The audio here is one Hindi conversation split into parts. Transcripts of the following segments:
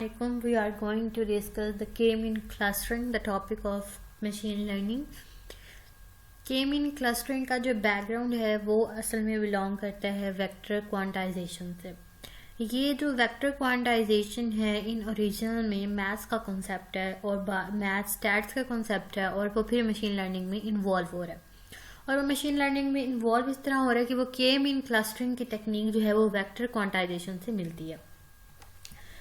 Assalamualaikum. We are going to discuss the K-mean clustering, the topic of machine learning. K-mean clustering का जो बैकग्राउंड है वो असल में बिलोंग करता है वेक्टर क्वांटाइजेशन से। ये जो वेक्टर क्वांटाइजेशन है इन ओरिजिनल में मैथ्स का कॉन्सेप्ट है और मैथ्स स्टैट्स का कॉन्सेप्ट है और वो फिर मशीन लर्निंग में इन्वॉल्व हो रहा है। और वो मशीन लर्निंग में इन्वॉल्व इस तरह हो रहा है कि वो K-mean क्लस्टरिंग की टेक्निक जो है वो वेक्टर क्वांटाइजेशन से मिलती है।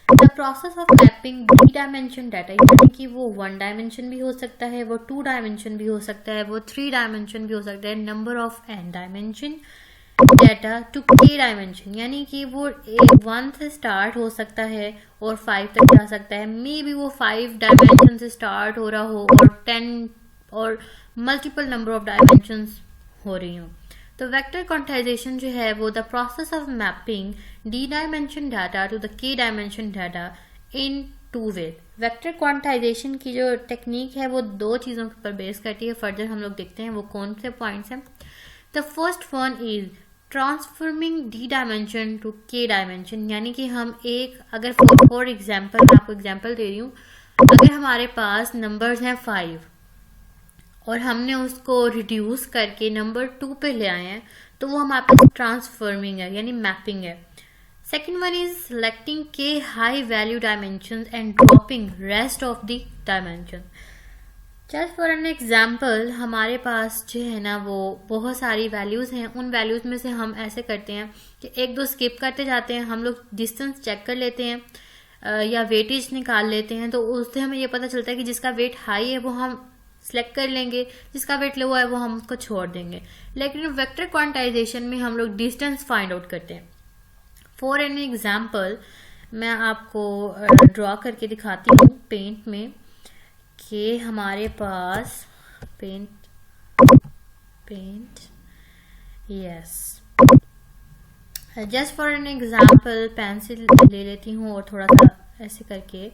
The process of mapping D dimension data, यानी कि वो 1 डायमेंशन भी हो सकता है, वो 2 डायमेंशन भी हो सकता है, वो 3 डायमेंशन भी हो सकता है, number of n dimension data to k dimension, यानी कि वो 1 से स्टार्ट हो सकता है और 5 तक जा सकता है। मे बी वो 5 डायमेंशन से स्टार्ट हो रहा हो और 10 और मल्टीपल नंबर ऑफ डायमेंशंस हो रही हो। तो वेक्टर क्वांटाइजेशन जो है वो the process of mapping D dimension data to the K dimension data in 2 way. Vector quantization की जो टेक्निक है वो 2 चीज़ों के ऊपर बेस करती है। फर्दर हम लोग देखते हैं वो कौन से पॉइंट्स हैं। The first one is transforming D dimension to K dimension, यानी कि हम एक अगर फॉर एग्जाम्पल मैं आपको एग्जाम्पल दे रही हूँ, अगर हमारे पास नंबर्स हैं 5 और हमने उसको रिड्यूस करके नंबर 2 पे ले आए हैं तो वो हमारे पास ट्रांसफॉर्मिंग है यानी मैपिंग है। सेकेंड वन इज सेलेक्टिंग के high value dimension and dropping rest of the dimension. Just for an example हमारे पास जो है ना वो बहुत सारी वैल्यूज़ हैं, उन वैल्यूज़ में से हम ऐसे करते हैं कि 1-2 स्किप करते जाते हैं, हम लोग डिस्टेंस चेक कर लेते हैं या वेटेज निकाल लेते हैं, तो उससे हमें ये पता चलता है कि जिसका वेट हाई है वो हम सेलेक्ट कर लेंगे, जिसका वेट लो है वो हम उसको छोड़ देंगे। लेकिन वेक्टर क्वांटाइजेशन में हम लोग डिस्टेंस फाइंड आउट करते हैं। फॉर एन एग्जाम्पल मैं आपको ड्रॉ करके दिखाती हूँ पेंट में कि हमारे पास paint yes just for an example pencil ले लेती हूँ और थोड़ा सा ऐसे करके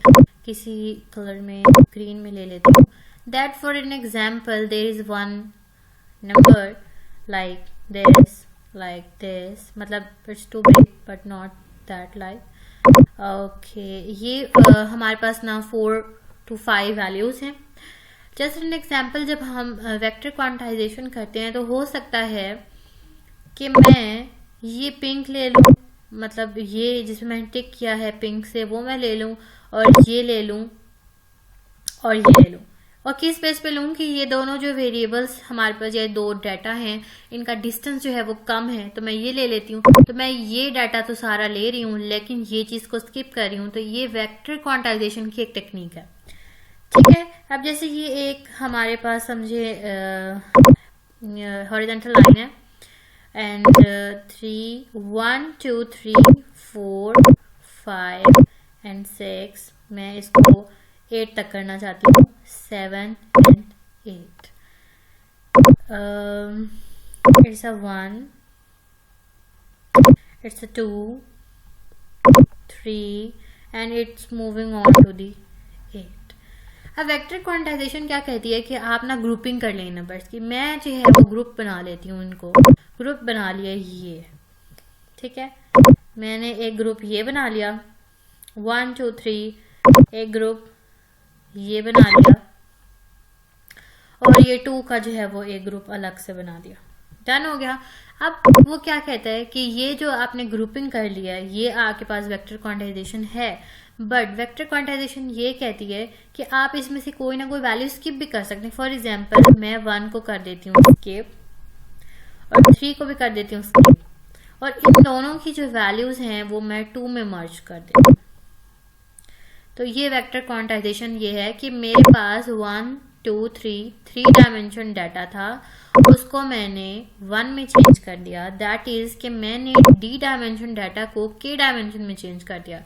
किसी कलर में ग्रीन में ले लेती हूँ। That for an example there is one number like this, मतलब it's too big but not that like okay ये हमारे पास ना 4 to 5 वैल्यूज हैं। जस्ट एन एग्जाम्पल जब हम वेक्टर क्वांटाइजेशन करते हैं तो हो सकता है कि मैं ये पिंक ले लूँ, मतलब ये जिसमें मैंने टिक किया है पिंक से वो मैं ले लूँ और ये ले लूँ और ये ले लूँ, और किस बेस पे लूँ कि ये दोनों जो वेरिएबल्स हमारे पास ये 2 डाटा हैं इनका डिस्टेंस जो है वो कम है, तो मैं ये ले लेती हूँ। तो मैं ये डाटा तो सारा ले रही हूँ लेकिन ये चीज़ को स्किप कर रही हूँ, तो ये वेक्टर क्वांटाइजेशन की एक टेक्निक है। ठीक है, अब जैसे ये एक हमारे पास समझे हॉरिजॉन्टल लाइन है एंड 1 2 3 4 5 एंड 6, मैं इसको 8 तक करना चाहती हूँ, 7 and 8. It's a 1, it's a 2, 3 and it's moving on to the 8. अब वेक्टर क्वांटाइजेशन क्या कहती है कि आप ना ग्रुपिंग कर लें नंबर्स की। मैं जो है वो ग्रुप बना लेती हूँ, इनको ग्रुप बना लिया ये, ठीक है, मैंने एक ग्रुप ये बना लिया 1 2 3, एक ग्रुप ये बना लिया और ये 2 का जो है वो एक ग्रुप अलग से बना दिया। डन हो गया। अब वो क्या कहता है कि ये जो आपने ग्रुपिंग कर लिया है ये आपके पास वेक्टर क्वांटाइजेशन है, बट वेक्टर क्वांटाइजेशन ये कहती है कि आप इसमें से कोई ना कोई वैल्यू स्किप भी कर सकते हैं। फॉर एग्जांपल मैं 1 को कर देती हूँ स्किप और 3 को भी कर देती हूँ स्किप, और इन दोनों की जो वैल्यूज हैं वो मैं 2 में मर्ज कर देती हूँ। तो ये वेक्टर क्वांटाइजेशन ये है कि मेरे पास 1 2 3 डायमेंशन डाटा था, उसको मैंने 1 में चेंज कर दिया। दैट इज कि मैंने डी डायमेंशन डाटा को के डायमेंशन में चेंज कर दिया,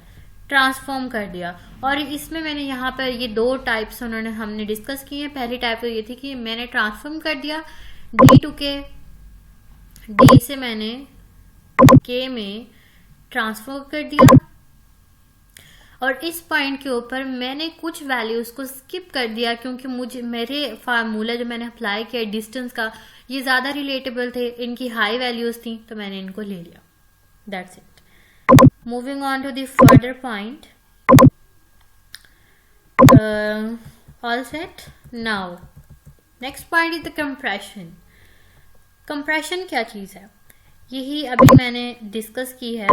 ट्रांसफॉर्म कर दिया। और इसमें मैंने यहाँ पर ये 2 टाइप्स हमने डिस्कस किए हैं। पहली टाइप तो ये थी कि मैंने ट्रांसफॉर्म कर दिया डी टू के, डी से मैंने के में ट्रांसफर कर दिया, और इस पॉइंट के ऊपर मैंने कुछ वैल्यूज को स्किप कर दिया क्योंकि मुझे मेरे फार्मूला जो मैंने अप्लाई किया डिस्टेंस का ये ज़्यादा रिलेटेबल थे, इनकी हाई वैल्यूज थी तो मैंने इनको ले लिया। That's it. Moving on to the further point, all set. Now next point is the compression. Compression क्या चीज़ है, यही अभी मैंने डिस्कस की है,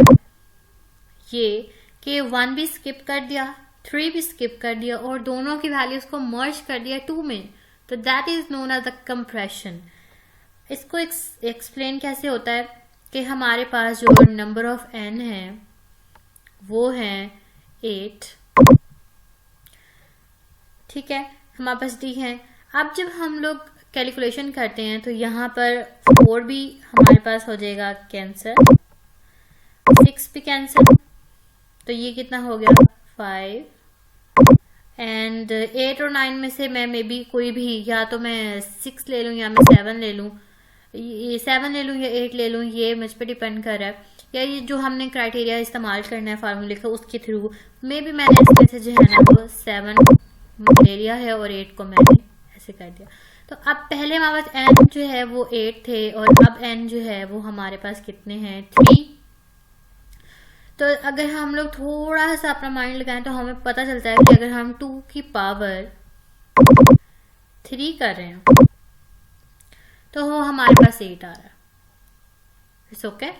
ये कि 1 भी स्किप कर दिया, 3 भी स्किप कर दिया और दोनों की वैल्यूज को मर्ज कर दिया 2 में, तो that is known as the compression. इसको एक्सप्लेन कैसे होता है कि हमारे पास जो नंबर ऑफ n है वो है 8, ठीक है, हमारे पास d है. अब जब हम लोग कैलकुलेशन करते हैं तो यहाँ पर 4 भी हमारे पास हो जाएगा कैंसर, 6 भी कैंसर, तो ये कितना हो गया 5. एंड 8 और 9 में से मैं मे बी कोई भी, या तो मैं 6 ले लूँ या मैं 7 ले लूँ, ये 7 ले लूँ या 8 ले लूँ, ये मुझ पर डिपेंड कर रहा है, या ये जो हमने क्राइटेरिया इस्तेमाल करना है फार्मूले का उसके थ्रू मे बी मैंने इसमें से जो है ना वो 7 ले लिया है और 8 को मैंने ऐसे कर दिया. तो अब पहले हमारे पास n जो है वो 8 थे और अब n जो है वो हमारे पास कितने हैं 3. तो अगर हम लोग थोड़ा सा अपना माइंड लगाएं तो हमें पता चलता है कि अगर हम 2 की पावर 3 कर रहे हैं तो वो हमारे पास 8 आ रहा है. It's okay.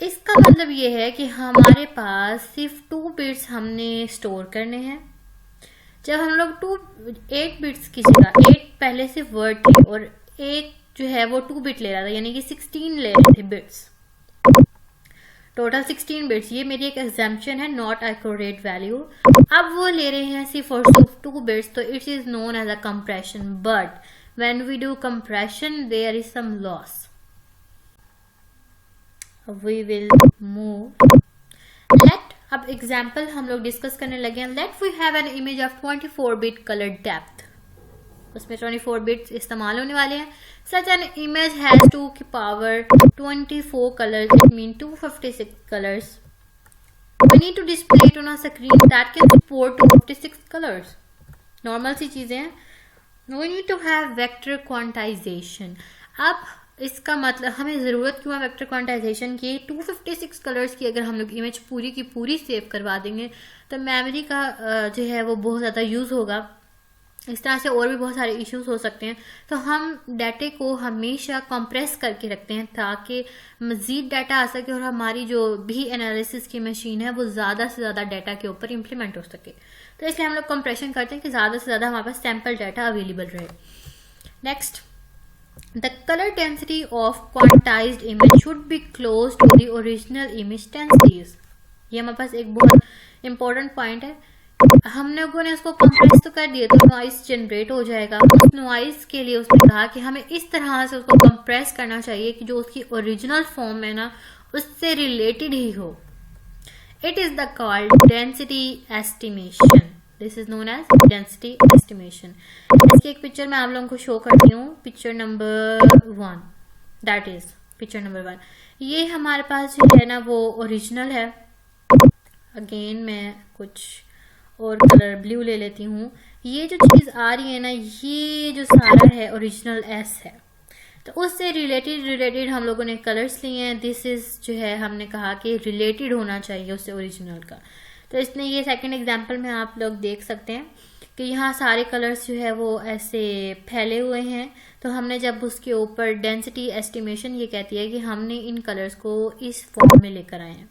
इसका मतलब ये है कि हमारे पास सिर्फ 2 बिट्स हमने स्टोर करने हैं. जब हम लोग 8 बिट्स की जगह, 8 पहले सिर्फ वर्ड थे और 1 जो है वो 2 बिट ले रहा था, यानी कि 16 ले रहे थे बिट्स, टोटल 16 बिट्स. ये मेरी एक एग्जाम्पशन है, नॉट एक्यूरेट वैल्यू. अब वो ले रहे हैं सिर्फ और सिर्फ 2 बिट्स, तो it is known as a compression. But when we do compression there is some loss. We will move. Let, अब एग्जाम्पल हम लोग डिस्कस करने लगे हैं. Let we have an image of 24 bit colour depth. उसमें 24 बिट्स इस्तेमाल होने वाले हैं. सच एन इमेज हैज 2 की power 24 colours, it mean 256 colours. We need to display it on a screen that can support 256 colors. Normal सी चीजें हैं. We need to have vector quantization. अब इसका मतलब हमें ज़रूरत क्यों है वेक्टर क्वांटाइजेशन की. 256 कलर्स की अगर हम लोग इमेज पूरी की पूरी सेव करवा देंगे तो मेमोरी का जो है वो बहुत ज़्यादा यूज़ होगा. इस तरह से और भी बहुत सारे इश्यूज हो सकते हैं. तो हम डाटे को हमेशा कंप्रेस करके रखते हैं ताकि मज़ीद डाटा आ सके और हमारी जो भी एनालिसिस की मशीन है वो ज़्यादा से ज़्यादा डाटा के ऊपर इम्प्लीमेंट हो सके. तो इसलिए हम लोग कंप्रेशन करते हैं कि ज़्यादा से ज़्यादा हमारे पास सैम्पल डाटा अवेलेबल रहे. Next, the color density of quantized image should be close to the original image densities. ये हमारे पास एक बहुत इंपॉर्टेंट पॉइंट है. हम लोगों ने उसको कंप्रेस तो कर दिया तो नॉइस जनरेट हो जाएगा. उस नॉइस के लिए उसने कहा कि हमें इस तरह से उसको कंप्रेस करना चाहिए कि जो उसकी ओरिजिनल फॉर्म है ना उससे रिलेटेड ही हो. It is the called density estimation. This is known as density estimation. इसकी एक पिक्चर मैं आप लोगों को शो करती हूँ. Picture number 1, that is picture number 1. ये हमारे पास जो है ना वो ओरिजिनल है. अगेन मैं कुछ और कलर ब्लू ले लेती हूँ. ये जो चीज आ रही है ना ये जो सारा है ओरिजिनल एस है. तो उससे रिलेटेड हम लोगों ने कलर्स लिए हैं. दिस इज जो है हमने कहा कि रिलेटेड होना चाहिए उससे ओरिजिनल का. तो इसने ये सेकंड एग्जांपल में आप लोग देख सकते हैं कि यहाँ सारे कलर्स जो है वो ऐसे फैले हुए हैं. तो हमने जब उसके ऊपर डेंसिटी एस्टिमेशन ये कहती है कि हमने इन कलर्स को इस फॉर्म में लेकर आए हैं.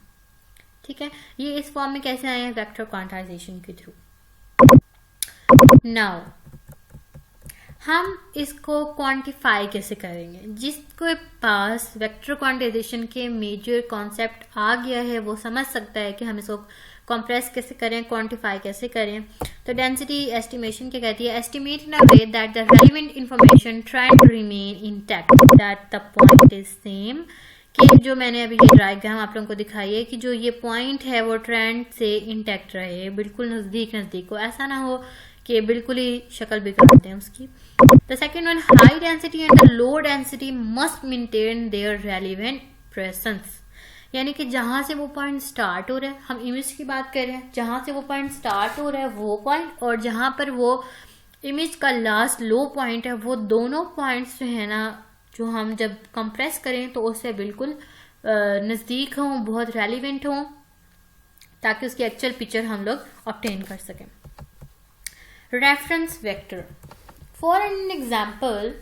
ठीक है, ये इस फॉर्म में कैसे आए हैं वेक्टर क्वांटाइजेशन के थ्रू. नाउ हम इसको क्वांटिफाई कैसे करेंगे. जिसके पास वेक्टर क्वांटाइजेशन के मेजर कॉन्सेप्ट आ गया है वो समझ सकता है कि हम इसको कंप्रेस कैसे करें, क्वांटिफाई कैसे करें. तो डेंसिटी एस्टिमेशन क्या कहती है. Estimate in a way that the relevant information trying to remain intact, that the point is same. कि जो मैंने अभी ये डायग्राम आप लोगों को दिखाई है कि जो ये पॉइंट है वो ट्रेंड से इंटैक्ट रहे, बिल्कुल नजदीक हो. ऐसा ना हो कि बिल्कुल ही शक्ल बिगाड़ दें उसकी. The second one, high density and the low density must maintain their relevant presence. यानी कि जहां से वो पॉइंट स्टार्ट हो रहा है, हम इमेज की बात कर रहे हैं, जहां से वो पॉइंट स्टार्ट हो रहा है वो पॉइंट और जहां पर वो इमेज का लास्ट लो पॉइंट है वो दोनों पॉइंट्स जो है ना जो हम जब कंप्रेस करें तो उससे बिल्कुल नज़दीक हों, बहुत रेलिवेंट हों ताकि उसकी एक्चुअल पिक्चर हम लोग ऑब्टेन कर सकें. reference vector. For an example,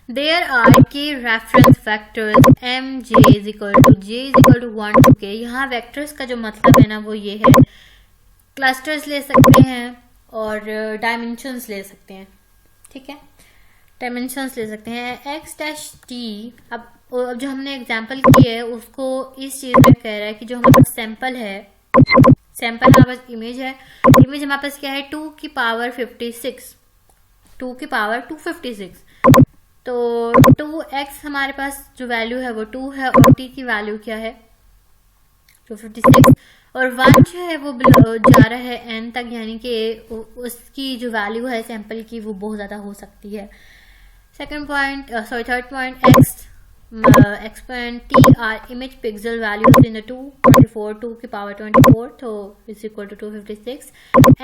there are k reference vectors mj is equal to j is equal to 1 to k. यहाँ vectors का जो मतलब है ना वो ये है, clusters ले सकते हैं और dimensions ले सकते हैं, ठीक है, dimensions ले सकते हैं x डैश t. अब जो हमने एग्जाम्पल की है उसको इस चीज में कह रहा है कि जो हमारे पास सैंपल है, सैंपल हमारे पास इमेज है, इमेज हमारे पास क्या है 2 की पावर 56, 2 की पावर 256. तो 2x हमारे पास जो वैल्यू है वो 2 है और t की वैल्यू क्या है 256 और 1 जो है वो जा रहा है n तक, यानी कि उसकी जो वैल्यू है सैंपल की वो बहुत ज्यादा हो सकती है. Second point, third point, x and t are image pixel values in the 224 2 की पावर 24 तो is equal to 256.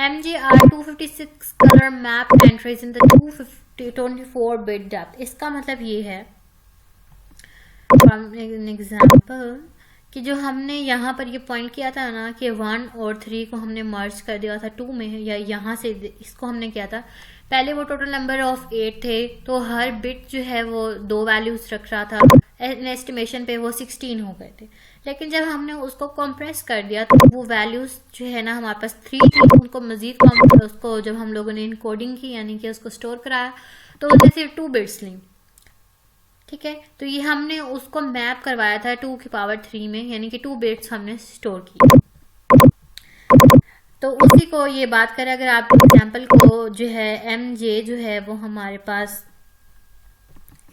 mj are 256 color map entries in the 224 bit depth. इसका मतलब ये है from an example कि जो हमने यहाँ पर ये पॉइंट किया था ना कि 1 और 3 को हमने मर्ज कर दिया था 2 में, या यहाँ से इसको हमने किया था, पहले वो टोटल नंबर ऑफ 8 थे तो हर बिट जो है वो 2 वैल्यूज रख रहा था, एस्टिमेशन पे वो 16 हो गए थे. लेकिन जब हमने उसको कंप्रेस कर दिया तो वो वैल्यूज जो है ना हमारे पास 3 थी, उनको मजीद उसको जब हम लोगों ने इनकोडिंग की यानी कि उसको स्टोर कराया तो उसने सिर्फ 2 बिट्स ली, ठीक है. तो ये हमने उसको मैप करवाया था 2 की पावर 3 में, यानी कि 2 बिट्स हमने स्टोर की. तो उसी को ये बात करें, अगर आप एग्जाम्पल को जो है mj जो है वो हमारे पास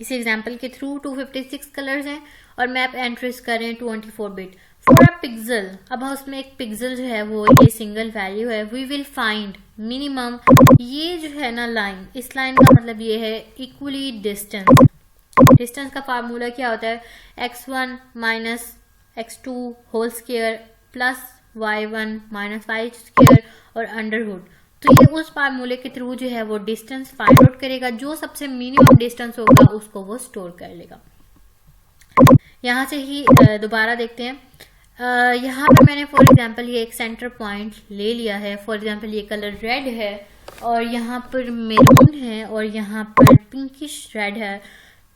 इस एग्जाम्पल के थ्रू 256 कलर्स हैं और मैप एंट्रीज करें 24 बिट फॉर अ पिक्सल. अब उसमें एक पिक्सल जो है वो ये सिंगल वैल्यू है. वी विल फाइंड मिनिमम, ये जो है ना लाइन, इस लाइन का मतलब ये है इक्वली डिस्टेंस. डिस्टेंस का फार्मूला क्या होता है x1 minus x2 whole square plus y1 minus y square और अंडरवुड. तो ये उस फार्मूले के थ्रू जो है वो डिस्टेंस फाइंड आउट करेगा, जो सबसे मिनिमम डिस्टेंस होगा उसको वो स्टोर कर लेगा. यहाँ से ही दोबारा देखते हैं. यहाँ पर मैंने फॉर एग्जांपल ये एक सेंटर पॉइंट ले लिया है. फॉर एग्जांपल ये कलर रेड है और यहाँ पर मेरून है और यहाँ पर पिंकिश रेड है.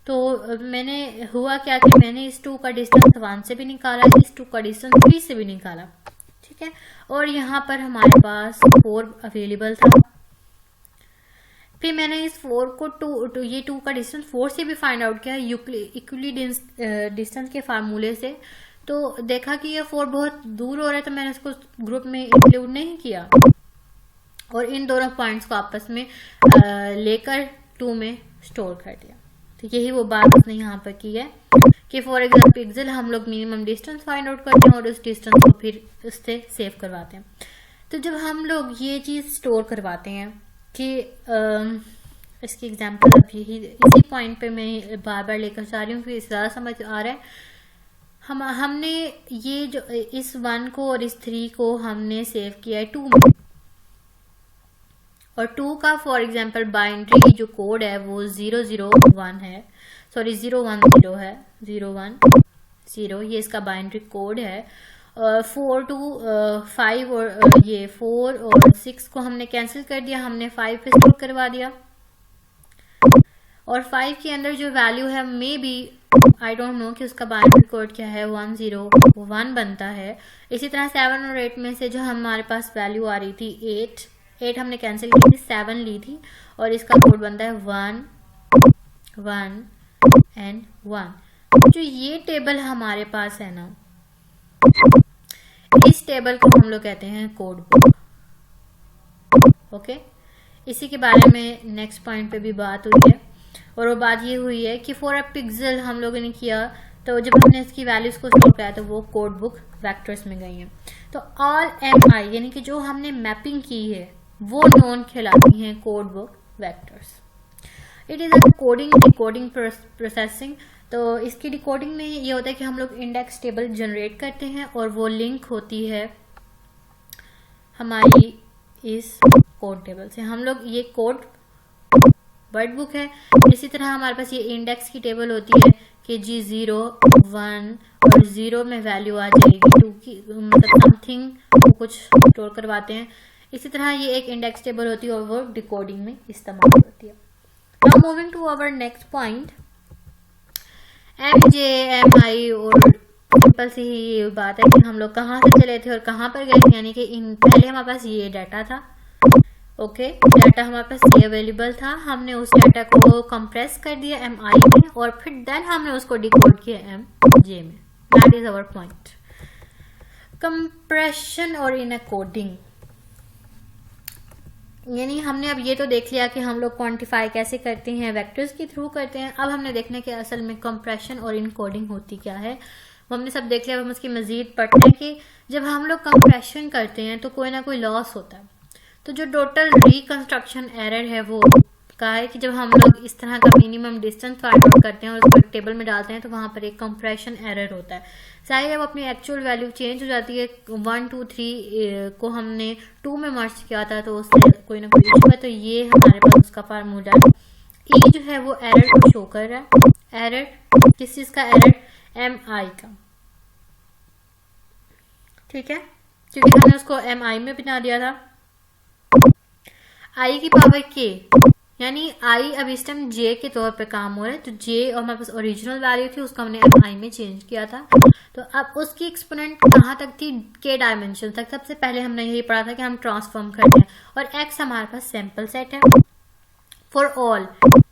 तो मैंने हुआ क्या कि मैंने इस 2 का डिस्टेंस 1 से भी निकाला, इस 2 का डिस्टेंस 3 से भी निकाला, ठीक है. और यहाँ पर हमारे पास 4 अवेलेबल था. फिर मैंने इस 4 को ये 2 का डिस्टेंस 4 से भी फाइंड आउट किया इक्वली डिस्टेंस के फार्मूले से. तो देखा कि ये 4 बहुत दूर हो रहा है तो मैंने इसको ग्रुप में इंक्लूड नहीं किया और इन दोनों पॉइंट्स को आपस में लेकर 2 में स्टोर कर दिया. तो यही वो बात उसने यहाँ पर की है कि फॉर एग्जाम्पल पिक्सल हम लोग मिनिमम डिस्टेंस फाइंड आउट करते हैं और उस डिस्टेंस को फिर उससे सेव करवाते हैं. तो जब हम लोग ये चीज़ स्टोर करवाते हैं कि इसकी एग्जांपल अब यही इसी पॉइंट पे मैं बार बार लेकर जा रही हूँ कि ज़्यादा समझ आ रहा है. हमने ये जो इस 1 को और इस 3 को हमने सेव किया है 2 में और 2 का फॉर एग्जांपल बाइनरी जो कोड है वो 001 है, सॉरी 010 है, 010 ये इसका बाइनरी कोड है. 4 to 5 और ये 4 और 6 को हमने कैंसिल कर दिया, हमने 5 पे स्टोर करवा दिया और 5 के अंदर जो वैल्यू है may be I don't know कि उसका बाइनरी कोड क्या है, 101 बनता है. इसी तरह 7 और 8 में से जो हमारे पास वैल्यू आ रही थी 8 हमने कैंसिल की थी, 7 ली थी और इसका कोड बनता है 1 1 एंड 1. जो ये टेबल हमारे पास है ना, इस टेबल को हम लोग कहते हैं कोड बुक. ओके, इसी के बारे में नेक्स्ट पॉइंट पे भी बात हुई है और वो बात ये हुई है कि फॉर अ पिक्सल हम लोगों ने किया तो जब हमने इसकी वैल्यूज को स्टोर किया तो वो कोड बुक वेक्टर्स में गई हैं. तो ऑल एम आई यानी कि जो हमने मैपिंग की है वो नॉन कहलाती हैं code book vectors. It is a coding decoding processing. तो इसकी डिकोडिंग में ये होता है कि हम लोग इंडेक्स टेबल जनरेट करते हैं और वो लिंक होती है हमारी इस कोड टेबल से. हम लोग ये कोड वर्ड बुक है, इसी तरह हमारे पास ये इंडेक्स की टेबल होती है कि जी 0 1 और 0 में वैल्यू आ जाएगी 2 की, मतलब समथिंग को कुछ स्टोर करवाते हैं. इसी तरह ये एक इंडेक्स टेबल होती है और वो डिकोडिंग में इस्तेमाल होती है। Now moving to our next point, MJMI, और सिंपल सी ही बात है कि हम लोग कहाँ से चले थे और कहाँ पर गए थे, यानी कि पहले हमारे पास ये डाटा था, ओके, डाटा हमारे पास ये अवेलेबल था, हमने उस डाटा को कंप्रेस कर दिया MI में और फिर देन हमने उसको डिकोड किया MJ में। That is our point. Compression और इनकोडिंग, यानी हमने अब ये तो देख लिया कि हम लोग क्वांटिफाई कैसे करते हैं, वेक्टर्स के थ्रू करते हैं। अब हमने देखना कि असल में कंप्रेशन और इनकोडिंग होती क्या है, वो हमने सब देख लिया। अब हम उसकी मजीद पढ़ते हैं कि जब हम लोग कंप्रेशन करते हैं तो कोई ना कोई लॉस होता है। तो जो टोटल रिकंस्ट्रक्शन एरर है वो का है कि जब हम लोग इस तरह का मिनिमम डिस्टेंस फाइंड आउट करते हैं और उसको एक टेबल में डालते हैं तो वहां पर एक कंप्रेशन एरर होता है। चाहे अब अपनी एक्चुअल वैल्यू चेंज हो जाती है, 1 2 3 को हमने 2 में मर्ज किया था तो उससे कोई ना कोई इशू है, तो ये हमारे पास उसका फार्मूला है। ई जो है वो एरर को शो कर रहा है। एरर किस चीज का एरर? MI का, ठीक है, क्योंकि हमने उसको MI में बना दिया था। I की पावर K, यानी I अब इस टाइम J के तौर पे काम हो रहा है, तो J और हमारे पास ओरिजिनल वैल्यू थी उसको हमने MI में चेंज किया था। तो अब उसकी एक्सपोनेंट कहाँ तक थी? K डायमेंशन तक। सबसे पहले हमने यही पढ़ा था कि हम ट्रांसफॉर्म करते हैं और X हमारे पास सैंपल सेट है for all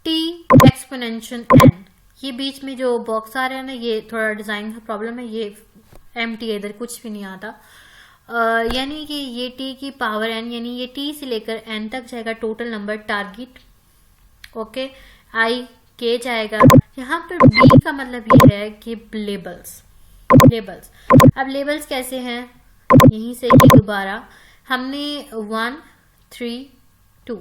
T exponential N। ये बीच में जो बॉक्स आ रहा है ना, ये थोड़ा डिजाइन का प्रॉब्लम है, ये एम्प्टी है, इधर कुछ भी नहीं आता। यानी कि ये T की पावर N, यानी ये T से लेकर N तक जाएगा total number target, okay. I K जाएगा। यहाँ पर B का मतलब ये है कि लेबल्स। अब लेबल्स कैसे हैं? यहीं से ही दोबारा हमने 1 3 2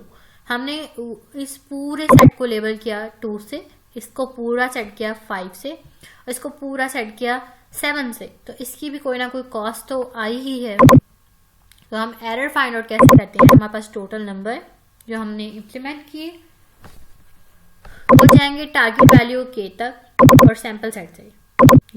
हमने इस पूरे सेट को लेबल किया 2 से, इसको पूरा सेट किया 5 से और इसको पूरा सेट किया 7 से, तो इसकी भी कोई ना कोई कॉस्ट तो आई ही है। तो हम एरर फाइंड आउट कैसे करते हैं? हमारे पास टोटल नंबर जो हमने इम्प्लीमेंट किए वो जाएंगे टारगेट वैल्यू K तक और सैंपल सेट से।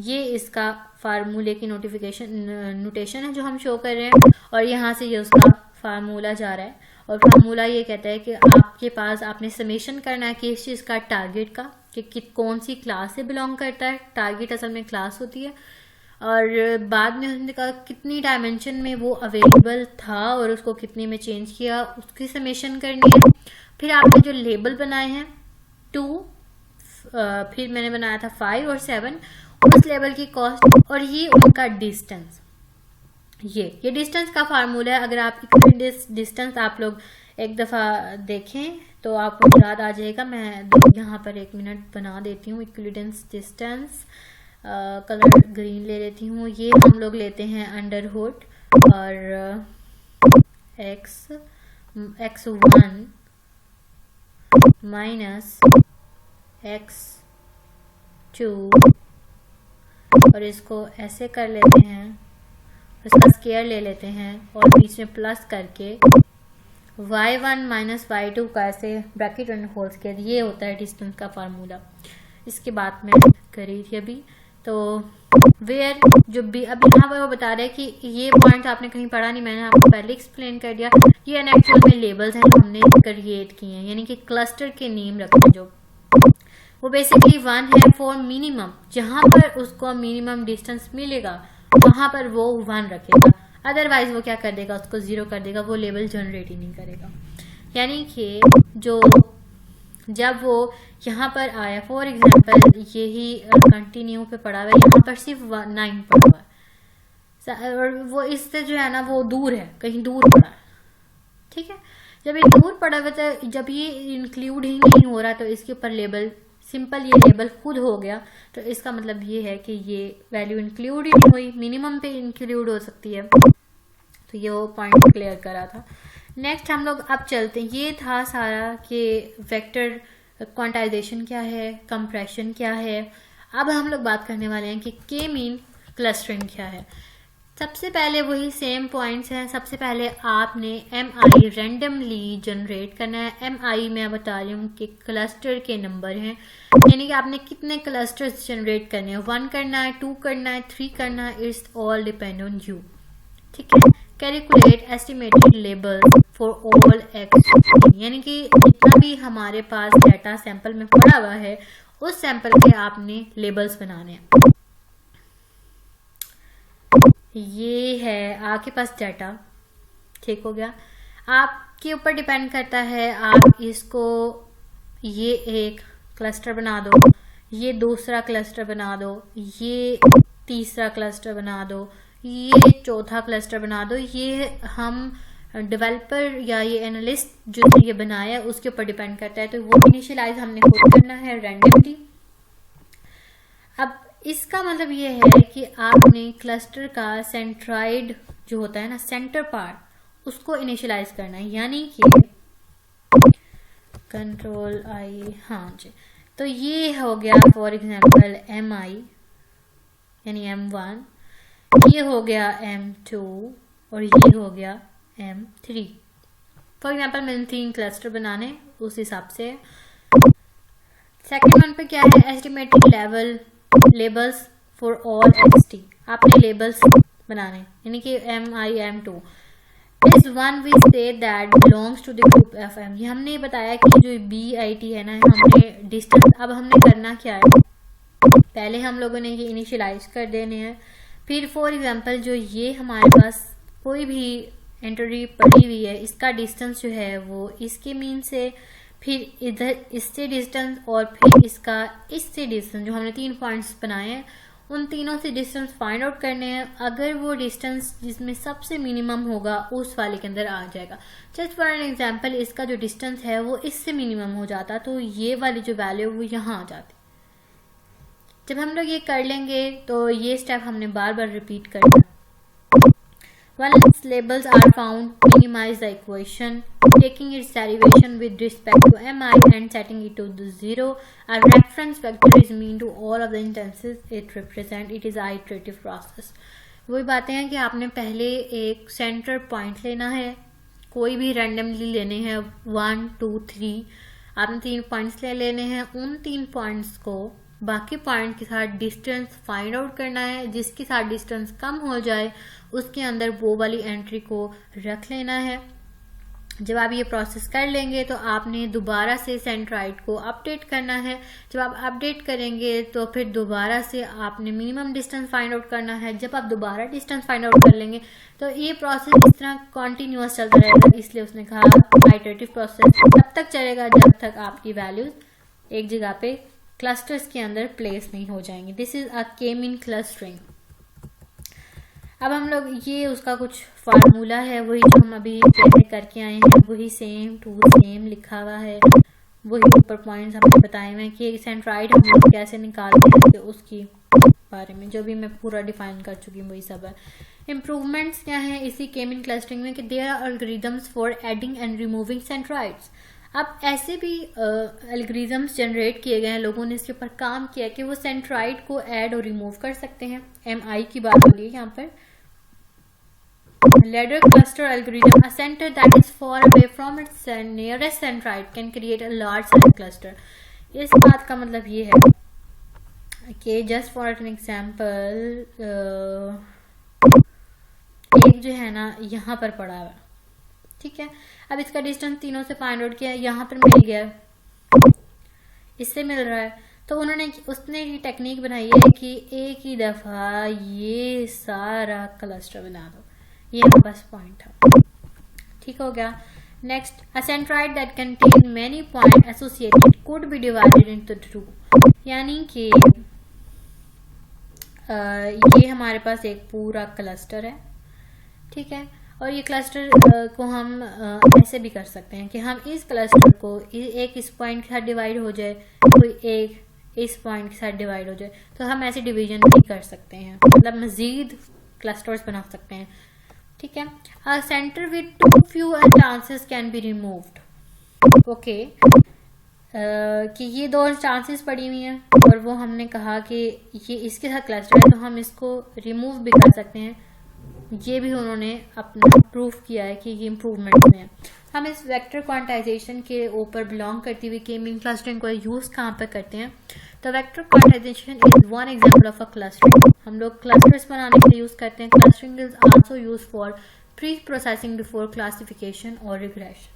ये इसका फार्मूले की नोटेशन है जो हम शो कर रहे हैं और यहाँ से ये उसका फार्मूला जा रहा है। और फार्मूला ये कहता है कि आपके पास आपने समेशन करना है कि इस चीज़ का टारगेट का कि कौन सी क्लास से बिलोंग करता है। टारगेट असल में क्लास होती है और बाद में हमने कहा कितनी डायमेंशन में वो अवेलेबल था और उसको कितने में चेंज किया, उसकी समेशन करनी है। फिर आपने जो लेबल बनाए हैं 2, फिर मैंने बनाया था 5 और 7, उस लेवल की कॉस्ट और ये उनका डिस्टेंस। ये डिस्टेंस का फार्मूला है। अगर आप डिस्टेंस आप लोग एक दफ़ा देखें तो आपको याद आ जाएगा। मैं यहाँ पर 1 मिनट बना देती हूँ। इक्विडेंस डिस्टेंस कलर ग्रीन ले लेती हूँ। ये हम लोग लेते हैं अंडर हुड और x1 माइनस x2 और इसको ऐसे कर लेते हैं, इसका स्क्वायर ले लेते हैं और बीच में प्लस करके y1 माइनस y2 का ऐसे ब्रैकेट एंड होल स्क्वायर, ये होता है डिस्टेंस का फार्मूला। इसके बाद में करी थी अभी। तो वेयर जो भी अभी यहाँ पर वो बता रहे हैं कि ये पॉइंट आपने कहीं पढ़ा नहीं, मैंने आपको पहले एक्सप्लेन कर दिया। ये एक्चुअल में लेबल्स हैं जो हमने क्रिएट किए हैं, यानी कि क्लस्टर के नेम रखते हैं जो वो बेसिकली 1 है फॉर मिनिमम। जहां पर उसको मिनिमम डिस्टेंस मिलेगा वहां पर वो 1 रखेगा, अदरवाइज वो क्या कर देगा, उसको 0 कर देगा, वो लेबल जनरेट ही नहीं करेगा। यानी कि जो जब वो यहाँ पर आया, फॉर एग्जांपल यही कंटिन्यू पे पड़ा हुआ है, यहाँ पर सिर्फ 9 पड़ा हुआ है और वो इससे जो है ना वो दूर है, कहीं दूर पड़ा है, ठीक है। जब ये दूर पड़ा हुआ था, जब ये इंक्लूड ही नहीं हो रहा तो इसके ऊपर लेबल सिंपल ये लेबल खुद हो गया। तो इसका मतलब ये है कि ये वैल्यू इंक्लूड ही नहीं हुई, मिनिमम पे इंक्लूड हो सकती है। तो ये वो पॉइंट क्लियर करा था। नेक्स्ट हम लोग अब चलते हैं। ये था सारा कि वेक्टर क्वांटाइजेशन क्या है, कंप्रेशन क्या है। अब हम लोग बात करने वाले हैं कि के मीन क्लस्टरिंग क्या है। सबसे पहले वही सेम पॉइंट्स हैं। सबसे पहले आपने MI रैंडमली जनरेट करना है। MI मैं बता रही हूँ कि क्लस्टर के नंबर हैं, यानी कि आपने कितने क्लस्टर्स जनरेट करने हैं, 1 करना है, 2 करना है, 3 करना है, it's all depend on you, ठीक है। Calculate estimated labels for all x, यानी कि जितना भी हमारे पास डाटा सैंपल में पड़ा हुआ है उस सैंपल के आपने लेबल्स बनाने हैं। ये है आपके पास डाटा, ठीक हो गया। आपके ऊपर डिपेंड करता है, आप इसको ये एक क्लस्टर बना दो, ये दूसरा क्लस्टर बना दो, ये तीसरा क्लस्टर बना दो, ये चौथा क्लस्टर बना दो। ये हम डेवलपर या ये एनालिस्ट जो ये बनाया उसके ऊपर डिपेंड करता है। तो वो इनिशियलाइज हमने खुद करना है रैंडमली। अब इसका मतलब ये है कि आपने क्लस्टर का सेंट्राइड जो होता है ना, सेंटर पार्ट, उसको इनिशियलाइज करना है, यानी कि कंट्रोल आई, हाँ जी। तो ये हो गया फॉर एग्जांपल mi, यानी m1, ये हो गया m2 और ये हो गया m3। फॉर एग्जांपल मैंने 3 क्लस्टर बनाने, उस हिसाब से। सेकेंड वन पे क्या है, estimated labels for all xt, आपने लेबल्स बनाने, यानी कि mi m2 इस one we say that belongs to the group F M. ये हमने बताया कि जो BIT है ना, हमने डिस्टेंस, अब हमने करना क्या है, पहले हम लोगों ने ये इनिशियलाइज कर देने हैं। फिर फॉर एग्जांपल जो ये हमारे पास कोई भी एंट्री पड़ी हुई है, इसका डिस्टेंस जो है वो इसके मीन से, फिर इधर इससे डिस्टेंस, और फिर इसका इससे डिस्टेंस, जो हमने 3 पॉइंट्स बनाए हैं उन तीनों से डिस्टेंस फाइंड आउट करने हैं। अगर वो डिस्टेंस जिसमें सबसे मिनिमम होगा उस वाले के अंदर आ जाएगा। जस्ट फॉर एन एग्जांपल, इसका जो डिस्टेंस है वो इससे मिनिमम हो जाता, तो ये वाली जो वैल्यू वो यहाँ आ जाती। जब हम लोग ये कर लेंगे तो ये स्टेप हमने बार बार रिपीट करना। Once labels are found, minimize the equation, taking its derivation with respect to mi and setting it to the 0. A reference vector is mean to all of the instances it represents. It is an iterative process. वही बातें हैं कि आपने पहले एक सेंटर पॉइंट लेना है, कोई भी रैंडमली लेने हैं 1 2 3, आपने 3 पॉइंट्स ले लेने हैं। उन 3 पॉइंट्स को बाकी पॉइंट के साथ डिस्टेंस फाइंड आउट करना है, जिसके साथ डिस्टेंस कम हो जाए उसके अंदर वो वाली एंट्री को रख लेना है। जब आप ये प्रोसेस कर लेंगे तो आपने दोबारा से सेंट्राइड को अपडेट करना है। जब आप अपडेट करेंगे तो फिर दोबारा से आपने मिनिमम डिस्टेंस फाइंड आउट करना है। जब आप दोबारा डिस्टेंस फाइंड आउट कर लेंगे तो ये प्रोसेस इस तरह कॉन्टिन्यूअस चलता रहेगा, इसलिए उसने कहा आइटरेटिव प्रोसेस तब तक चलेगा जब तक आपकी वैल्यूज एक जगह पे क्लस्टर्स के अंदर प्लेस नहीं हो जाएंगे। This is a K-mean clustering. अब हम लोग ये उसका कुछ फार्मूला है, वही जो हम अभी पहले करके आए हैं, वही सेम टू सेम लिखा हुआ है, वही ऊपर पॉइंट्स हमने बताए हुए हैं कि सेंट्राइड हम लोग कैसे निकालते हैं, कि उसकी बारे में जो भी मैं पूरा डिफाइन कर चुकी हूँ वही सब है। इम्प्रूवमेंट्स क्या है इसी K-मीन क्लस्टरिंग में, कि there are algorithms for adding and removing centroids. अब ऐसे भी एल्गोरिथम्स जनरेट किए गए हैं, लोगों ने इसके ऊपर काम किया कि वो सेंट्राइड को ऐड और रिमूव कर सकते हैं। mi की बात हो रही है यहाँ पर। Ladder cluster algorithm, a center that is far away from its nearest centroid can create a large size cluster. इस बात का मतलब ये है कि just for an example, एक जो है ना यहाँ पर पड़ा हुआ, ठीक है। अब इसका डिस्टेंस तीनों से फाइंड आउट किया, यहाँ पर मिल गया, इससे मिल रहा है, तो उसने ये टेक्निक बनाई है कि एक ही दफा ये सारा क्लस्टर बना दो। ये हमारे पास पॉइंट था, ठीक हो गया। Next, a centroid that contain many point associated could be divided into 2, यानी कि ये हमारे पास एक पूरा क्लस्टर है, ठीक है। और ये क्लस्टर को हम ऐसे भी कर सकते हैं कि हम इस क्लस्टर को एक इस पॉइंट के साथ डिवाइड हो जाए, कोई एक इस पॉइंट के साथ डिवाइड हो जाए, तो हम ऐसे डिवीजन भी कर सकते हैं, मतलब मजीद क्लस्टर्स बना सकते हैं, ठीक है। अ centre with two few chances can be removed, okay, कि ये 2 चांसेस पड़ी हुई हैं और वो हमने कहा कि ये इसके साथ क्लस्टर है तो हम इसको रिमूव भी कर सकते हैं। ये भी उन्होंने अपना प्रूफ किया है कि ये इम्प्रूवमेंट में है। हम इस वेक्टर क्वांटाइजेशन के ऊपर बिलोंग करती हुई K-मीन क्लस्टरिंग को यूज कहाँ पर करते हैं, तो vector quantization is one example of a clustering. हम लोग क्लस्टर्स बनाने के लिए यूज करते हैं। Clustering is also use for pre-processing before classification or regression.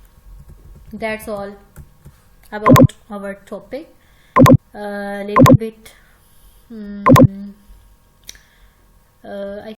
That's all about our topic. A little bit